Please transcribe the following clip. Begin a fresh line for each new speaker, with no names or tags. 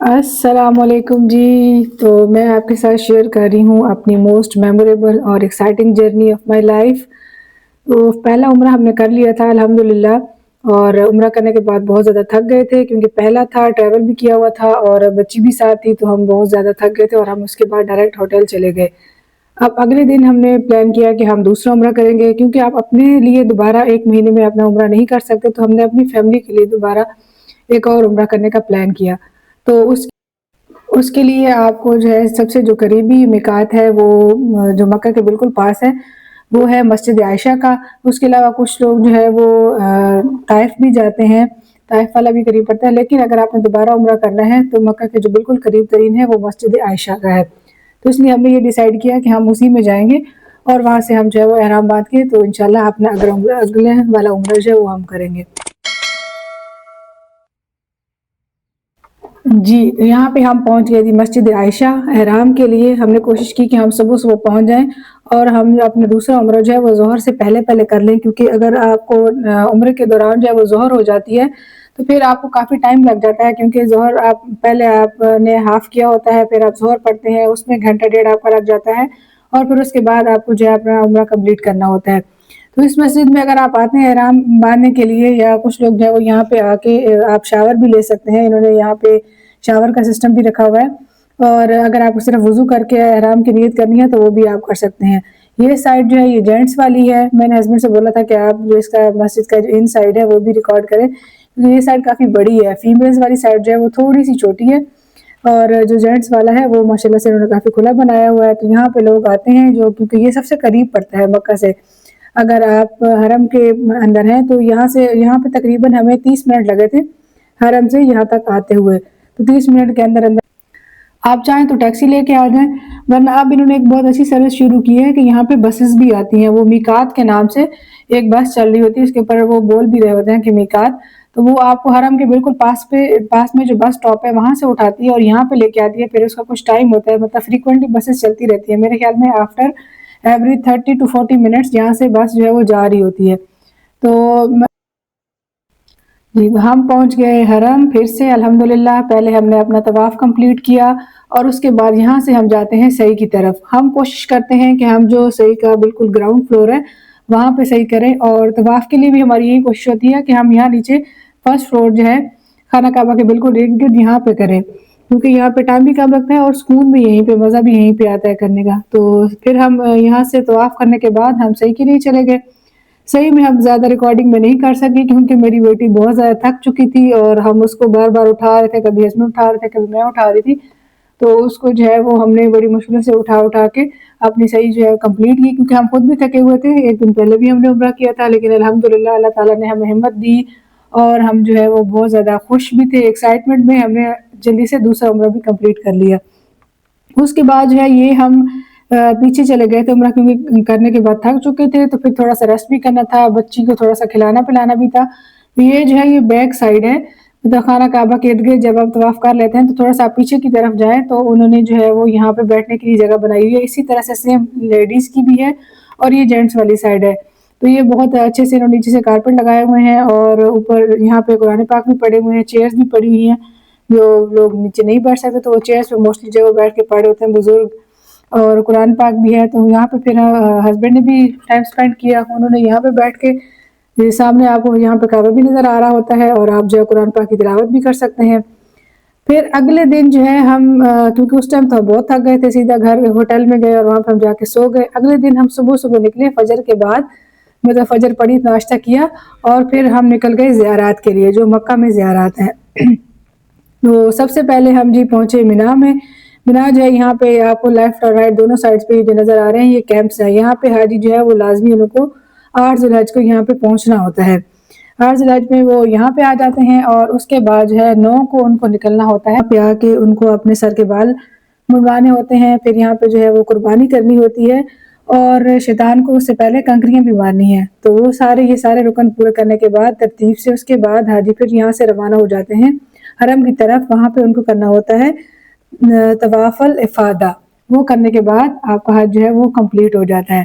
السلام علیکم جی، تو میں آپ کے ساتھ شیئر کر رہی ہوں اپنی موسٹ میموریبل اور exciting journey of my life. تو پہلا عمرہ ہم نے کر لیا تھا الحمدللہ، اور عمرہ کرنے کے بعد بہت زیادہ تھک گئے تھے کیونکہ پہلا تھا، ٹریول بھی کیا ہوا تھا اور بچی بھی ساتھ تھی، تو ہم بہت زیادہ تھک گئے تھے اور ہم اس کے بعد ڈائریکٹ ہوٹل چلے گئے۔ اب اگلے دن ہم نے پلان کیا کہ ہم دوسرا عمرہ کریں گے، کیونکہ آپ اپنے لیے دوبارہ ایک مہینے میں اپنا عمرہ نہیں کر سکتے، تو ہم نے اپنی فیملی کے لیے دوبارہ ایک اور عمرہ کرنے کا پلان کیا۔ تو اس کے لیے آپ کو جو ہے سب سے جو قریبی میقات ہے وہ جو مکہ کے بالکل پاس ہے، وہ ہے مسجد عائشہ کا۔ اس کے علاوہ کچھ لوگ جو ہے وہ طائف بھی جاتے ہیں، طائف والا بھی قریب پڑتا ہے، لیکن اگر آپ نے دوبارہ عمرہ کرنا ہے تو مکہ کے جو بالکل قریب ترین ہے وہ مسجد عائشہ کا ہے۔ تو اس لیے ہم نے یہ ڈیسائیڈ کیا کہ ہم اسی میں جائیں گے اور وہاں سے ہم جو ہے وہ احرام باندھ کے تو انشاءاللہ اپنا اگلے والا عمرہ جو ہے وہ ہم کریں گے۔ جی، یہاں پہ ہم پہنچ گئے تھی مسجد عائشہ احرام کے لیے۔ ہم نے کوشش کی کہ ہم صبح صبح پہنچ جائیں اور ہم اپنا دوسرا عمرہ جو ہے وہ ظہر سے پہلے کر لیں، کیونکہ اگر آپ کو عمرے کے دوران جو ہے وہ ظہر ہو جاتی ہے تو پھر آپ کو کافی ٹائم لگ جاتا ہے، کیونکہ ظہر آپ نے ہاف کیا ہوتا ہے، پھر آپ ظہر پڑھتے ہیں، اس میں گھنٹہ ڈیڑھ آپ کا لگ جاتا ہے، اور پھر اس کے بعد آپ کو جو ہے اپنا عمرہ کمپلیٹ کرنا ہوتا ہے۔ تو اس مسجد میں اگر آپ آتے ہیں احرام باندھنے کے لیے، یا کچھ لوگ جو ہے وہ یہاں پہ آ کے آپ شاور بھی لے سکتے ہیں، انہوں نے یہاں پہ شاور کا سسٹم بھی رکھا ہوا ہے، اور اگر آپ کو صرف وضو کر کے احرام کی نیت کرنی ہے تو وہ بھی آپ کر سکتے ہیں۔ یہ سائڈ جو ہے یہ جینٹس والی ہے، میں نے ہسبینڈ سے بولا تھا کہ آپ جو اس کا مسجد کا جو ان سائڈ ہے وہ بھی ریکارڈ کریں، کیونکہ یہ سائڈ کافی بڑی ہے۔ فیمیلز والی سائڈ جو ہے وہ تھوڑی سی چھوٹی ہے، اور جو جینٹس والا ہے وہ ماشاءاللہ سے انہوں نے کافی کھلا بنایا ہوا ہے، تو یہاں پہ لوگ آتے ہیں جو، کیونکہ یہ سب سے قریب پڑتا ہے مکہ سے۔ اگر آپ حرم کے اندر ہیں تو یہاں پہ تقریباً ہمیں 30 منٹ لگے تھے حرم سے یہاں تک آتے ہوئے، تو 30 منٹ کے اندر آپ چاہیں تو ٹیکسی لے کے آ جائیں، ورنہ اب انہوں نے ایک بہت اچھی سروس شروع کی ہے کہ یہاں پہ بسز بھی آتی ہیں، وہ میقات کے نام سے ایک بس چل رہی ہوتی ہے، اس کے اوپر وہ بول بھی رہے ہوتے ہیں کہ میقات، تو وہ آپ کو حرم کے بالکل پاس میں جو بس اسٹاپ ہے وہاں سے اٹھاتی ہے اور یہاں پہ لے کے آتی ہے۔ پھر اس کا کچھ ٹائم ہوتا ہے، مطلب فریکوینٹلی بسز چلتی رہتی ہے، میرے خیال میں آفٹر ایوری 30 to 40 منٹس یہاں سے بس جو ہے وہ جا رہی ہوتی ہے۔ تو جی، ہم پہنچ گئے حرم پھر سے الحمدللہ۔ پہلے ہم نے اپنا طواف کمپلیٹ کیا اور اس کے بعد یہاں سے ہم جاتے ہیں صحیح کی طرف۔ ہم کوشش کرتے ہیں کہ ہم جو صحیح کا بالکل گراؤنڈ فلور ہے وہاں پہ صحیح کریں، اور طواف کے لیے بھی ہماری یہی کوشش ہوتی ہے کہ ہم یہاں نیچے فرسٹ فلور جو ہے خانہ کعبہ کے بالکل ارد گرد یہاں پہ کریں، کیونکہ یہاں پہ ٹائم بھی کم لگتا ہے اور سکون بھی یہیں پہ، مزہ بھی یہیں پہ آتا ہے کرنے کا۔ تو پھر ہم یہاں سے طواف کرنے کے بعد ہم صحیح کے لیے چلے گئے۔ صحیح میں ہم زیادہ ریکارڈنگ میں نہیں کر سکی کیونکہ میری بیٹی بہت زیادہ تھک چکی تھی اور ہم اس کو بار بار اٹھا رہے تھے، کبھی ہسبینڈ اٹھا رہے تھے، کبھی میں اٹھا رہی تھی، تو اس کو جو ہے وہ ہم نے بڑی مشکل سے اٹھا کے اپنی صحیح جو ہے کمپلیٹ کی، کیونکہ ہم خود بھی تھکے ہوئے تھے۔ ایک دن پہلے بھی ہم نے عمرہ کیا تھا، لیکن الحمدللہ اللہ تعالیٰ نے ہمیں ہمت دی اور ہم جو ہے وہ بہت زیادہ خوش بھی تھے، ایکسائٹمنٹ میں ہم نے جلدی سے دوسرا عمرہ بھی کمپلیٹ کر لیا۔ اس کے بعد جو ہے یہ ہم پیچھے چلے گئے تھے عمرہ، کیونکہ کرنے کے بعد تھک چکے تھے، تو پھر تھوڑا سا ریسٹ بھی کرنا تھا، بچی کو تھوڑا سا کھلانا پلانا بھی تھا۔ تو یہ جو ہے یہ بیک سائڈ ہے، تو خانہ کعبہ کے ارد گرد جب آپ طواف کر لیتے ہیں تو تھوڑا سا پیچھے کی طرف جائیں تو انہوں نے جو ہے وہ یہاں پہ بیٹھنے کے لیے جگہ بنائی ہوئی ہے، اسی طرح سے سیم لیڈیز کی بھی ہے اور یہ جینٹس والی سائڈ ہے۔ تو یہ بہت اچھے سے انہوں نے نیچے سے کارپیٹ لگائے ہوئے ہیں اور اوپر یہاں پہ قرآن پاک بھی پڑے ہوئے ہیں، چیئرز بھی پڑی ہوئی ہیں، جو لوگ نیچے نہیں بیٹھ سکتے تو وہ چیئرز پہ موسٹلی جو بیٹھ کے پڑھے ہوتے ہیں بزرگ، اور قرآن پاک بھی ہے۔ تو یہاں پہ پھر ہسبینڈ نے بھی ٹائم سپینڈ کیا، انہوں نے یہاں پہ بیٹھ کے، یہ سامنے آپ کو یہاں پہ کعبہ بھی نظر آ رہا ہوتا ہے اور آپ جو ہے قرآن پاک کی تلاوت بھی کر سکتے ہیں۔ پھر اگلے دن جو ہے ہم کیونکہ اس ٹائم تو بہت تھک گئے تھے، سیدھا گھر ہوٹل میں گئے اور وہاں پہ ہم جا کے سو گئے۔ اگلے دن ہم صبح نکلے فجر کے بعد، مطلب فجر پڑھی، ناشتہ کیا اور پھر ہم نکل گئے زیارات کے لیے جو مکہ میں زیارات ہیں۔ تو سب سے پہلے ہم جی پہنچے مینا میں۔ مینا جو ہے یہاں پہ آپ کو لیفٹ اور رائٹ دونوں سائڈز پہ جو نظر آ رہے ہیں یہ کیمپس ہیں، یہاں پہ حاجی جو ہے وہ لازمی ان کو 8 ذی الحج کو یہاں پہ پہنچنا ہوتا ہے۔ 8 ذی الحج میں وہ یہاں پہ آ جاتے ہیں اور اس کے بعد جو ہے 9 کو ان کو نکلنا ہوتا ہے، پہ آ کے ان کو اپنے سر کے بال منڈوانے ہوتے ہیں، پھر یہاں پہ جو ہے وہ قربانی کرنی ہوتی ہے اور شیطان کو اس سے پہلے کنکریاں بھی مارنی ہیں۔ تو وہ یہ سارے رکن پورے کرنے کے بعد ترتیب سے اس کے بعد حاجی پھر یہاں سے روانہ ہو جاتے ہیں حرم کی طرف۔ وہاں پہ ان کو کرنا ہوتا ہے طواف الافاضہ، وہ کرنے کے بعد آپ کا حج جو ہے وہ کمپلیٹ ہو جاتا ہے۔